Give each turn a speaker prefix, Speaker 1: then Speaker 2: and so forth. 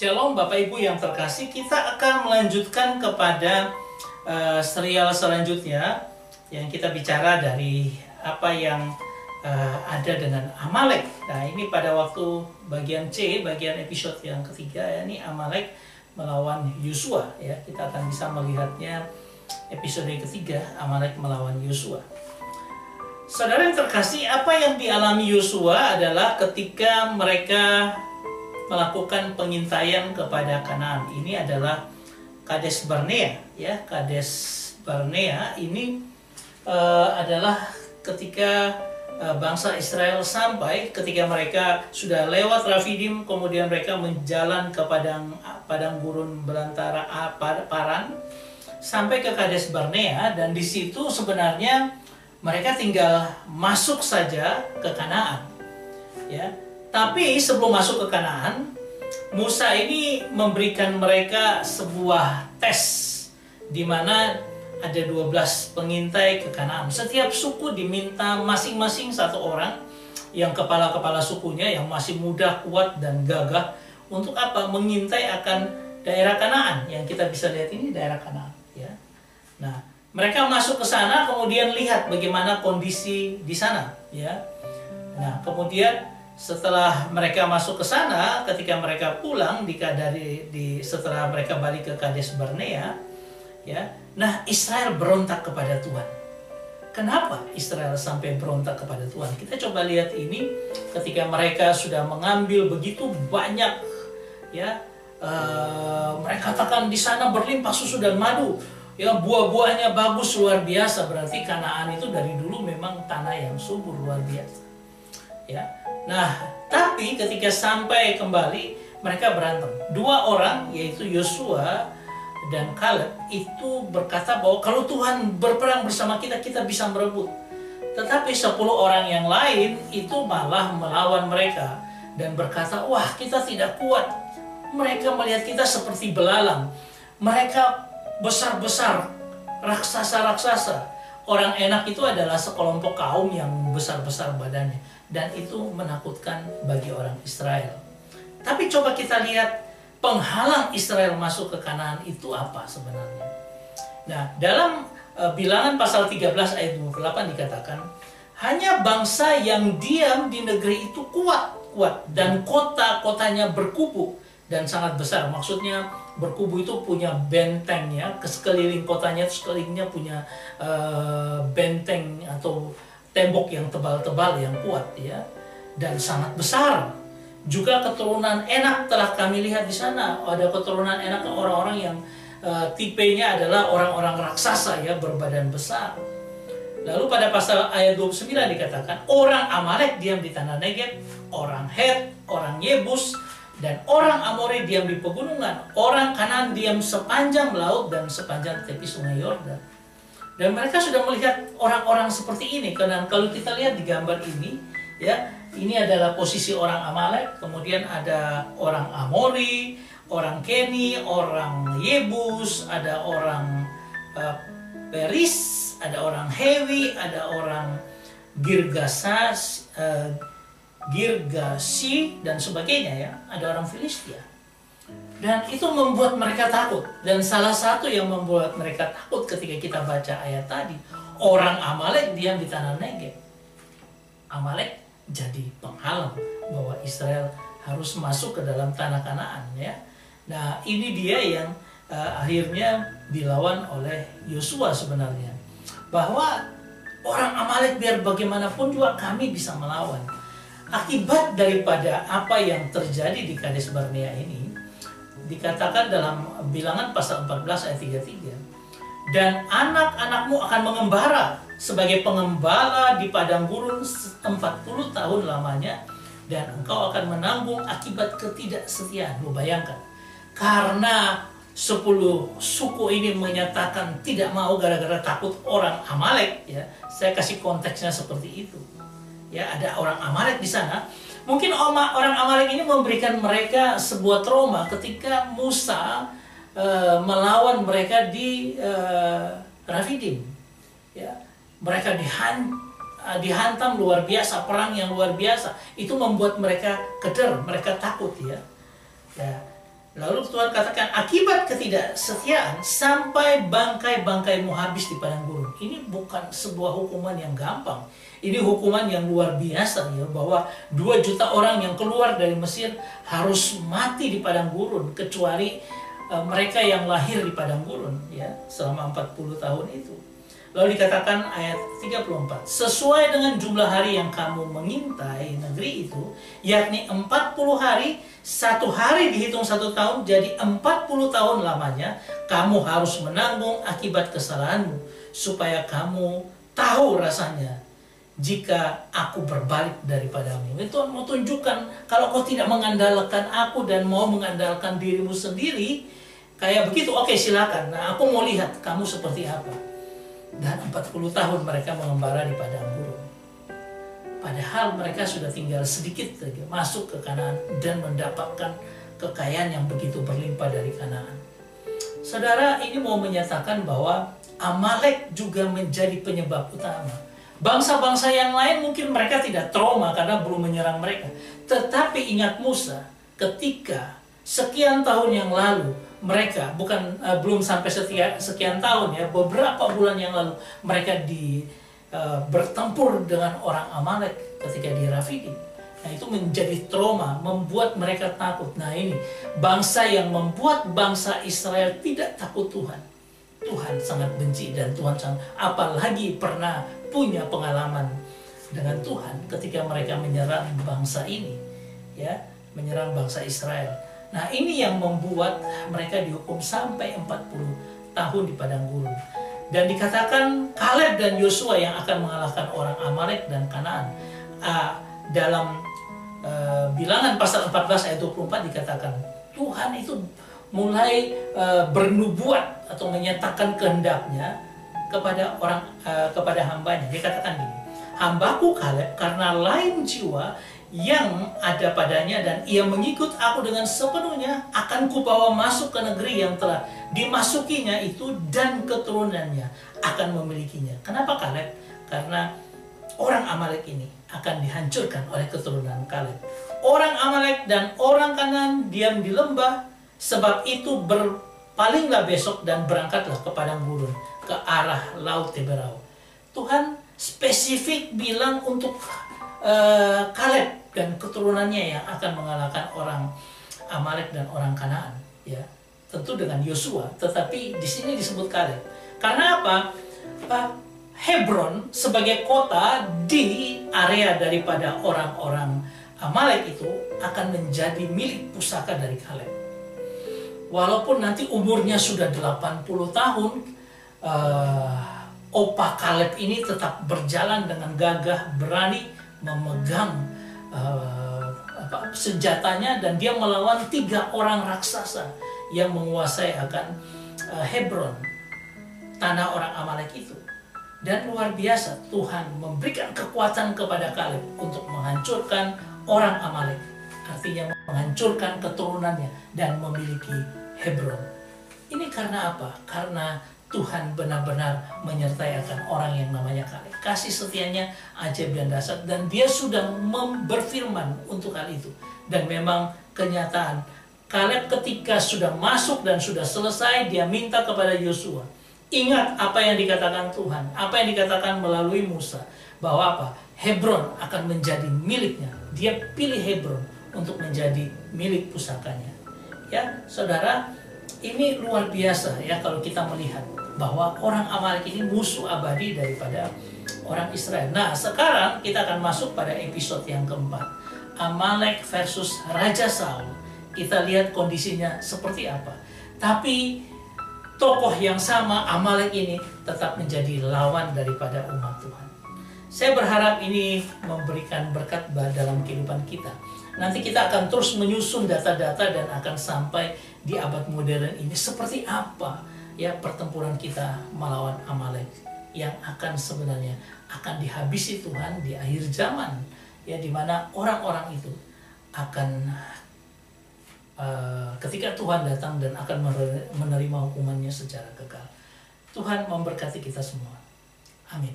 Speaker 1: Shalom Bapak Ibu yang terkasih, kita akan melanjutkan kepada serial selanjutnya yang kita bicara dari apa yang ada dengan Amalek. Nah, ini pada waktu bagian C, bagian episode yang ketiga ya, ini Amalek melawan Yosua ya. Kita akan bisa melihatnya episode ketiga, Amalek melawan Yosua. Saudara yang terkasih, apa yang dialami Yosua adalah ketika mereka melakukan pengintaian kepada Kanaan. Ini adalah Kades Barnea ya. Kades Barnea ini adalah ketika bangsa Israel sampai, ketika mereka sudah lewat Rafidim, kemudian mereka menjalan ke padang gurun belantara Paran sampai ke Kades Barnea, dan di situ sebenarnya mereka tinggal masuk saja ke Kanaan ya. Tapi sebelum masuk ke Kanaan, Musa ini memberikan mereka sebuah tes di mana ada 12 pengintai ke Kanaan. Setiap suku diminta masing-masing satu orang yang kepala-kepala sukunya yang masih muda, kuat dan gagah untuk apa? Mengintai akan daerah Kanaan. Yang kita bisa lihat ini daerah Kanaan ya. Nah, mereka masuk ke sana kemudian lihat bagaimana kondisi di sana ya. Nah, kemudian setelah mereka masuk ke sana, ketika mereka pulang setelah mereka balik ke Kades Barnea, ya, nah Israel berontak kepada Tuhan. Kenapa Israel sampai berontak kepada Tuhan? Kita coba lihat ini ketika mereka sudah mengambil begitu banyak, ya, mereka katakan di sana berlimpah susu dan madu, ya, buah-buahnya bagus luar biasa. Berarti Kanaan itu dari dulu memang tanah yang subur luar biasa, ya. Nah, tapi ketika sampai kembali mereka berantem. Dua orang, yaitu Yosua dan Kaleb, itu berkata bahwa kalau Tuhan berperang bersama kita, kita bisa merebut. Tetapi 10 orang yang lain itu malah melawan mereka dan berkata, wah, kita tidak kuat. Mereka melihat kita seperti belalang. Mereka besar-besar, raksasa-raksasa. Orang Enak itu adalah sekelompok kaum yang besar-besar badannya. Dan itu menakutkan bagi orang Israel. Tapi coba kita lihat penghalang Israel masuk ke Kanaan itu apa sebenarnya. Nah, dalam Bilangan pasal 13 ayat 28 dikatakan, hanya bangsa yang diam di negeri itu kuat dan kota-kotanya berkubu dan sangat besar. Maksudnya berkubu itu punya benteng ya, ke sekeliling kotanya, sekelilingnya punya benteng atau tembok yang tebal-tebal yang kuat ya, dan sangat besar. Juga keturunan Enak telah kami lihat di sana. Ada keturunan Enak, orang-orang yang tipenya adalah orang-orang raksasa ya, berbadan besar. Lalu pada pasal ayat 29 dikatakan, orang Amalek diam di tanah Negeb, orang Het, orang Yebus, dan orang Amori diam di pegunungan. Orang Kanaan diam sepanjang laut dan sepanjang tepi sungai Yordan. Dan mereka sudah melihat orang-orang seperti ini. Karena kalau kita lihat di gambar ini, ya, ini adalah posisi orang Amalek, kemudian ada orang Amori, orang Keni, orang Yebus, ada orang Peris, ada orang Hewi, ada orang Girgasi dan sebagainya ya. Ada orang Filistia. Dan itu membuat mereka takut. Dan salah satu yang membuat mereka takut ketika kita baca ayat tadi, orang Amalek diam di tanah Negeb. Amalek jadi penghalang bahwa Israel harus masuk ke dalam tanah Kanaan ya. Nah, ini dia yang akhirnya dilawan oleh Yosua sebenarnya. Bahwa orang Amalek biar bagaimanapun juga kami bisa melawan. Akibat daripada apa yang terjadi di Kades Barnea ini, dikatakan dalam Bilangan pasal 14 ayat 33, dan anak-anakmu akan mengembara sebagai pengembala di padang gurun 40 tahun lamanya, dan engkau akan menanggung akibat ketidaksetiaan. Bayangkan, karena 10 suku ini menyatakan tidak mau gara-gara takut orang Amalek ya. Saya kasih konteksnya seperti itu ya, ada orang Amalek di sana. Mungkin orang Amalek ini memberikan mereka sebuah trauma ketika Musa melawan mereka di Rafidim. Ya, mereka dihantam luar biasa, perang yang luar biasa. Itu membuat mereka keder, mereka takut ya. Ya. Lalu Tuhan katakan, akibat ketidaksetiaan sampai bangkai-bangkaimu habis di padang gurun. Ini bukan sebuah hukuman yang gampang. Ini hukuman yang luar biasa ya, bahwa 2 juta orang yang keluar dari Mesir harus mati di padang gurun, kecuali mereka yang lahir di padang gurun ya, selama 40 tahun itu. Lalu dikatakan ayat 34, sesuai dengan jumlah hari yang kamu mengintai negeri itu, yakni 40 hari, 1 hari dihitung 1 tahun, jadi 40 tahun lamanya kamu harus menanggung akibat kesalahanmu, supaya kamu tahu rasanya jika aku berbalik daripadamu. Itu mau tunjukkan, kalau kau tidak mengandalkan aku dan mau mengandalkan dirimu sendiri, kayak begitu, oke silakan. Nah, aku mau lihat kamu seperti apa. Dan 40 tahun mereka mengembara di padang gurun. Padahal mereka sudah tinggal sedikit lagi masuk ke Kanaan dan mendapatkan kekayaan yang begitu berlimpah dari Kanaan. Saudara, ini mau menyatakan bahwa Amalek juga menjadi penyebab utama. Bangsa-bangsa yang lain mungkin mereka tidak trauma karena belum menyerang mereka. Tetapi ingat Musa, ketika sekian tahun yang lalu mereka, belum sampai sekian tahun ya, beberapa bulan yang lalu mereka bertempur dengan orang Amalek ketika di Rafidim. Nah, itu menjadi trauma, membuat mereka takut. Nah, ini bangsa yang membuat bangsa Israel tidak takut Tuhan. Tuhan sangat benci, dan Tuhan apalagi pernah punya pengalaman dengan Tuhan ketika mereka menyerang bangsa ini, ya, menyerang bangsa Israel. Nah, ini yang membuat mereka dihukum sampai 40 tahun di padang gurun. Dan dikatakan Kaleb dan Yosua yang akan mengalahkan orang Amalek dan Kanaan. Dalam Bilangan pasal 14 ayat 24 dikatakan Tuhan itu mulai bernubuat atau menyatakan kehendaknya kepada hambanya. Dia katakan gini, hambaku Kaleb karena lain jiwa yang ada padanya dan ia mengikut aku dengan sepenuhnya, akan kubawa masuk ke negeri yang telah dimasukinya itu, dan keturunannya akan memilikinya. Kenapa Kaleb? Karena orang Amalek ini akan dihancurkan oleh keturunan Kaleb. Orang Amalek dan orang Kanaan diam di lembah, sebab itu berpalinglah besok dan berangkatlah ke padang gurun, ke arah Laut Teberau. Tuhan spesifik bilang untuk Kaleb dan keturunannya yang akan mengalahkan orang Amalek dan orang Kanaan, ya. Tentu dengan Yosua, tetapi di sini disebut Kaleb. Karena apa? Hebron sebagai kota di area daripada orang-orang Amalek itu akan menjadi milik pusaka dari Kaleb. Walaupun nanti umurnya sudah 80 tahun, opa Kaleb ini tetap berjalan dengan gagah, berani memegang senjatanya, dan dia melawan 3 orang raksasa yang menguasai akan Hebron, tanah orang Amalek itu. Dan luar biasa, Tuhan memberikan kekuatan kepada Kaleb untuk menghancurkan orang Amalek, artinya menghancurkan keturunannya dan memiliki Hebron. Ini karena apa? Karena Tuhan benar-benar menyertai akan orang yang namanya Kaleb. Kasih setianya ajaib dan dahsyat, dan dia sudah berfirman untuk hal itu. Dan memang kenyataan, Kaleb ketika sudah masuk dan sudah selesai, dia minta kepada Yosua, ingat apa yang dikatakan Tuhan, apa yang dikatakan melalui Musa, bahwa apa? Hebron akan menjadi miliknya. Dia pilih Hebron untuk menjadi milik pusakanya. Ya, saudara, ini luar biasa ya kalau kita melihat bahwa orang Amalek ini musuh abadi daripada orang Israel. Nah, sekarang kita akan masuk pada episode yang keempat, Amalek versus Raja Saul. Kita lihat kondisinya seperti apa. Tapi tokoh yang sama, Amalek ini, tetap menjadi lawan daripada umat Tuhan. Saya berharap ini memberikan berkat dalam kehidupan kita. Nanti kita akan terus menyusun data-data dan akan sampai di abad modern ini seperti apa ya pertempuran kita melawan Amalek yang akan sebenarnya akan dihabisi Tuhan di akhir zaman, ya, di mana orang-orang itu akan ketika Tuhan datang dan akan menerima hukumannya secara kekal. Tuhan memberkati kita semua. Amin.